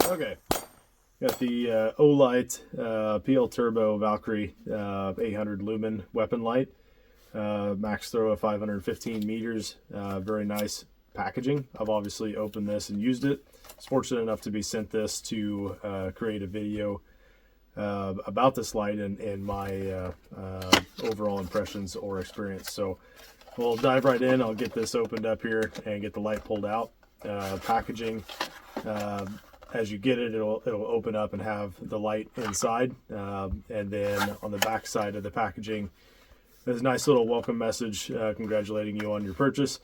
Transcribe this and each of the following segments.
Okay, got the Olight PL Turbo Valkyrie 800 lumen weapon light. Max throw of 515 meters. Very nice packaging. I've obviously opened this and used it. I was fortunate enough to be sent this to create a video about this light and my overall impressions or experience. So we'll dive right in. I'll get this opened up here and get the light pulled out. Packaging, as you get it, it'll open up and have the light inside, and then on the back side of the packaging there's a nice little welcome message congratulating you on your purchase,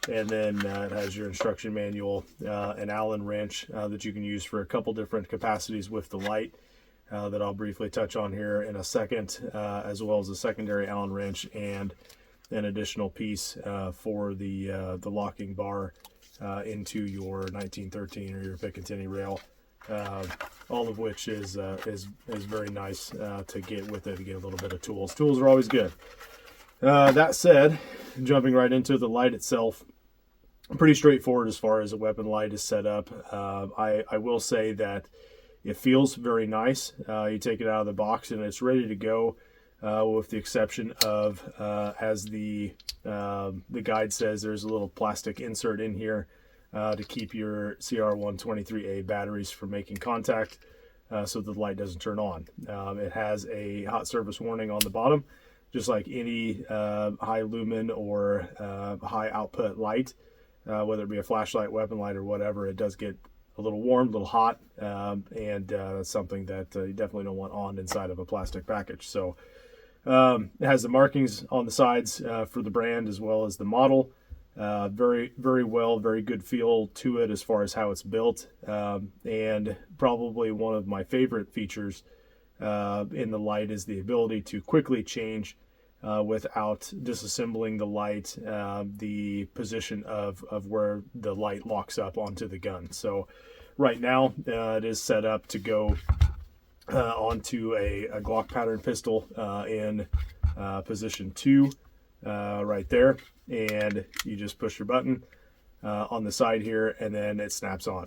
and then it has your instruction manual, an Allen wrench that you can use for a couple different capacities with the light that I'll briefly touch on here in a second, as well as a secondary Allen wrench and an additional piece for the locking bar into your 1913 or your Picatinny rail, all of which is very nice to get with it, to get a little bit of tools. Tools are always good. That said, jumping right into the light itself, pretty straightforward as far as a weapon light is set up. I will say that it feels very nice. You take it out of the box and it's ready to go, with the exception of, as the guide says, there's a little plastic insert in here to keep your CR123A batteries from making contact, so the light doesn't turn on. It has a hot service warning on the bottom, just like any high lumen or high output light, whether it be a flashlight, weapon light, or whatever. It does get a little warm, a little hot, and that's something that you definitely don't want on inside of a plastic package. So it has the markings on the sides for the brand as well as the model. Very good feel to it as far as how it's built, and probably one of my favorite features in the light is the ability to quickly change, without disassembling the light, the position of where the light locks up onto the gun. So right now it is set up to go onto a Glock pattern pistol in position 2, right there, and you just push your button on the side here and then it snaps on.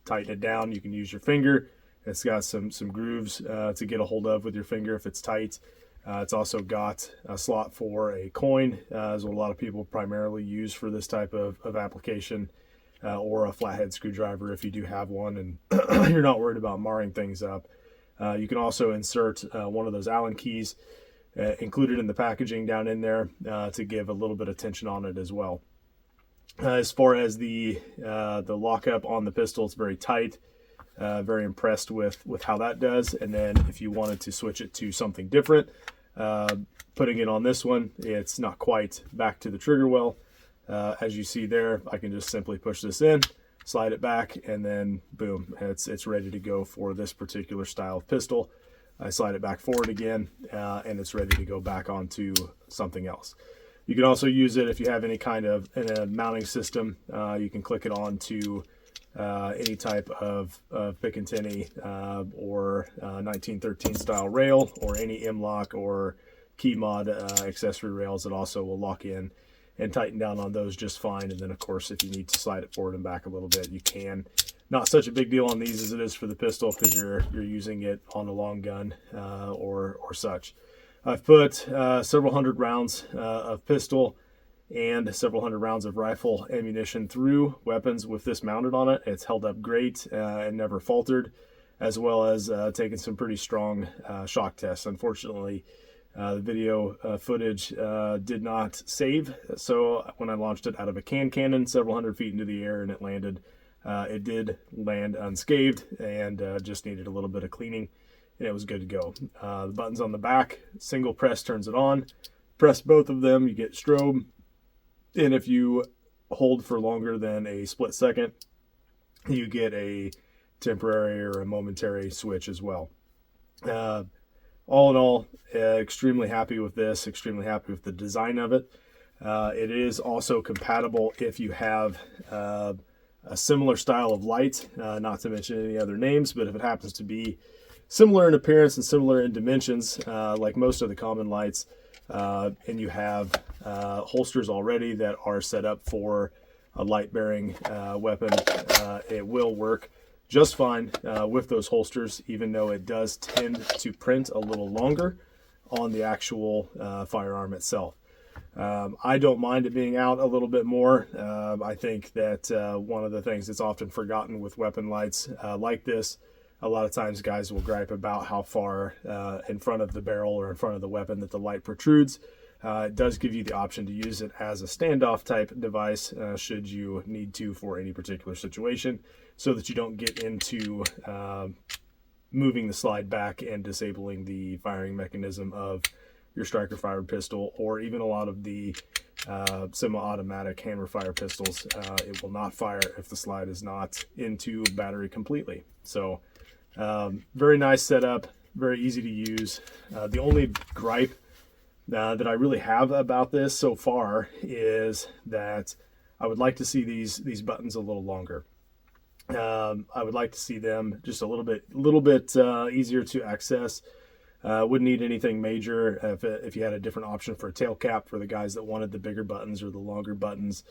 Tighten it down, you can use your finger. It's got some grooves to get a hold of with your finger if it's tight. It's also got a slot for a coin, is what a lot of people primarily use for this type of application, or a flathead screwdriver if you do have one and you're not worried about marring things up. You can also insert one of those Allen keys included in the packaging down in there to give a little bit of tension on it as well. As far as the lockup on the pistol, it's very tight. Very impressed with how that does. And then if you wanted to switch it to something different, putting it on this one, it's not quite back to the trigger well. As you see there, I can just simply push this in, slide it back, and then boom, it's ready to go for this particular style of pistol. I slide it back forward again, and it's ready to go back onto something else. You can also use it if you have any kind of mounting system. You can click it on to any type of Picatinny or 1913 style rail, or any M-lock or key mod accessory rails that also will lock in and tighten down on those just fine. And then of course, if you need to slide it forward and back a little bit, you can. Not such a big deal on these as it is for the pistol, because you're using it on a long gun or such. I've put several hundred rounds of pistol and several hundred rounds of rifle ammunition through weapons with this mounted on it. It's held up great and never faltered, as well as taken some pretty strong shock tests. Unfortunately, the video footage did not save, so when I launched it out of a cannon several hundred feet into the air and it landed, it did land unscathed and just needed a little bit of cleaning, and it was good to go. The buttons on the back, single press turns it on. Press both of them, you get strobe. And if you hold for longer than a split second, you get a temporary or a momentary switch as well. All in all, extremely happy with this, extremely happy with the design of it. It is also compatible if you have a similar style of light, not to mention any other names, but if it happens to be similar in appearance and similar in dimensions, like most of the common lights, and you have holsters already that are set up for a light bearing weapon, it will work just fine with those holsters, even though it does tend to print a little longer on the actual firearm itself. I don't mind it being out a little bit more. I think that one of the things that's often forgotten with weapon lights like this, a lot of times guys will gripe about how far in front of the barrel or in front of the weapon that the light protrudes. It does give you the option to use it as a standoff type device should you need to for any particular situation, so that you don't get into moving the slide back and disabling the firing mechanism of your striker fired pistol, or even a lot of the semi-automatic hammer fire pistols. It will not fire if the slide is not into battery completely. So very nice setup, very easy to use. The only gripe that I really have about this so far is that I would like to see these buttons a little longer. I would like to see them just a little bit easier to access. Wouldn't need anything major if you had a different option for a tail cap for the guys that wanted the bigger buttons or the longer buttons,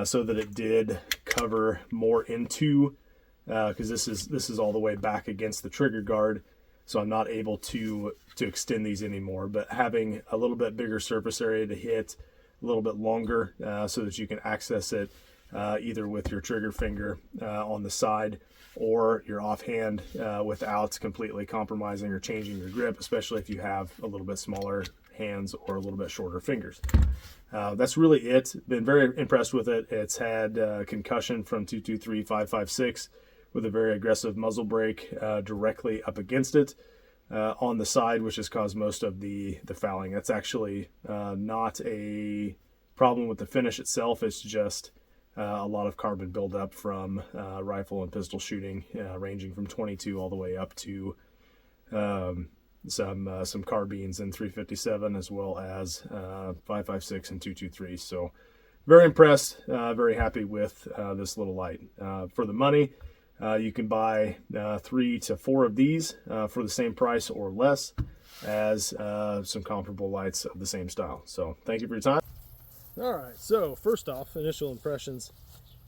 so that it did cover more into, because this is all the way back against the trigger guard, so I'm not able to extend these anymore. But having a little bit bigger surface area to hit, a little bit longer, so that you can access it either with your trigger finger on the side or your offhand without completely compromising or changing your grip, especially if you have a little bit smaller hands or a little bit shorter fingers. That's really it. Been very impressed with it. It's had concussion from 223 5.56 with a very aggressive muzzle brake directly up against it on the side, which has caused most of the fouling. That's actually not a problem with the finish itself. It's just a lot of carbon buildup from rifle and pistol shooting, ranging from 22 all the way up to some carbines in 357, as well as 5.56 and 223. So very impressed, very happy with this little light. For the money, you can buy 3 to 4 of these for the same price or less as some comparable lights of the same style. So thank you for your time. All right, so first off, initial impressions.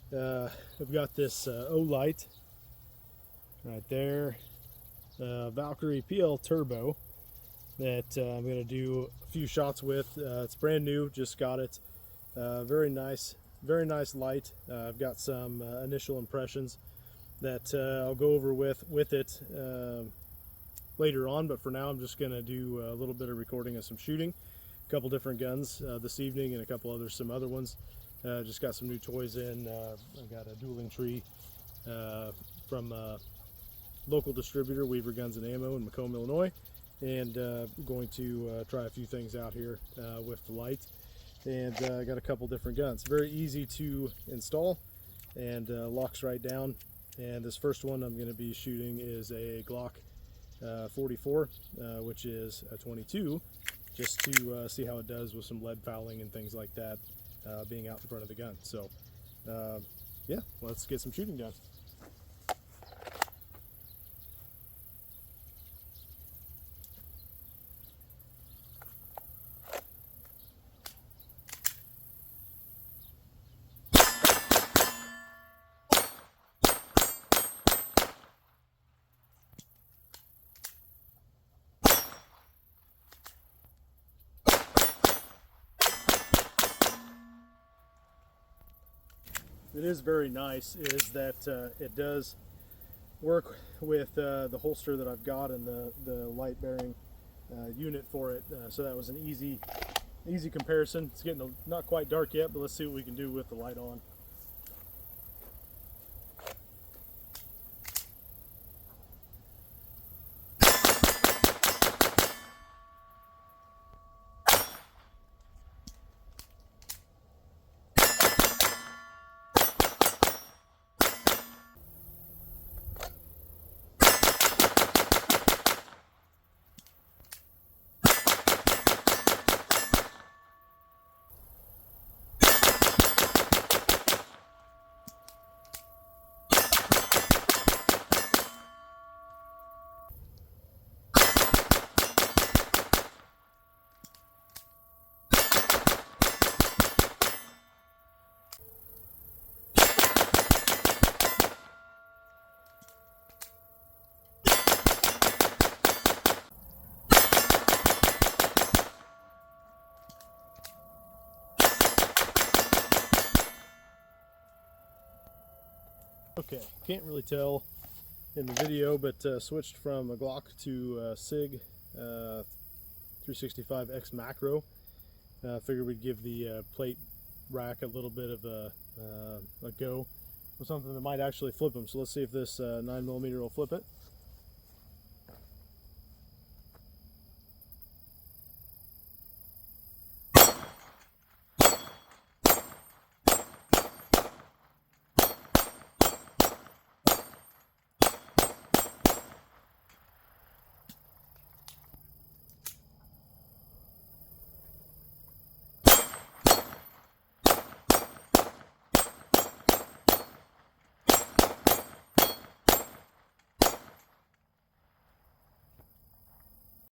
We've got this Olight right there, Valkyrie PL Turbo, that I'm going to do a few shots with. It's brand new, just got it. Very nice light. I've got some initial impressions that I'll go over with it later on, but for now I'm just going to do a little bit of recording of some shooting. Couple different guns this evening, and a couple others, some other ones. Just got some new toys in. I got a dueling tree from a local distributor, Weaver Guns and Ammo in Macomb, Illinois, and going to try a few things out here with the light. And I got a couple different guns. Very easy to install and locks right down. And this first one I'm going to be shooting is a Glock 44, which is a 22. Just to see how it does with some lead fouling and things like that, being out in front of the gun. So yeah, let's get some shooting done. It is very nice is that it does work with the holster that I've got and the light bearing unit for it. So that was an easy comparison. It's getting not quite dark yet, but let's see what we can do with the light on. Okay, can't really tell in the video, but switched from a Glock to SIG 365X macro. Figured we'd give the plate rack a little bit of a go with something that might actually flip them. So let's see if this 9mm will flip it.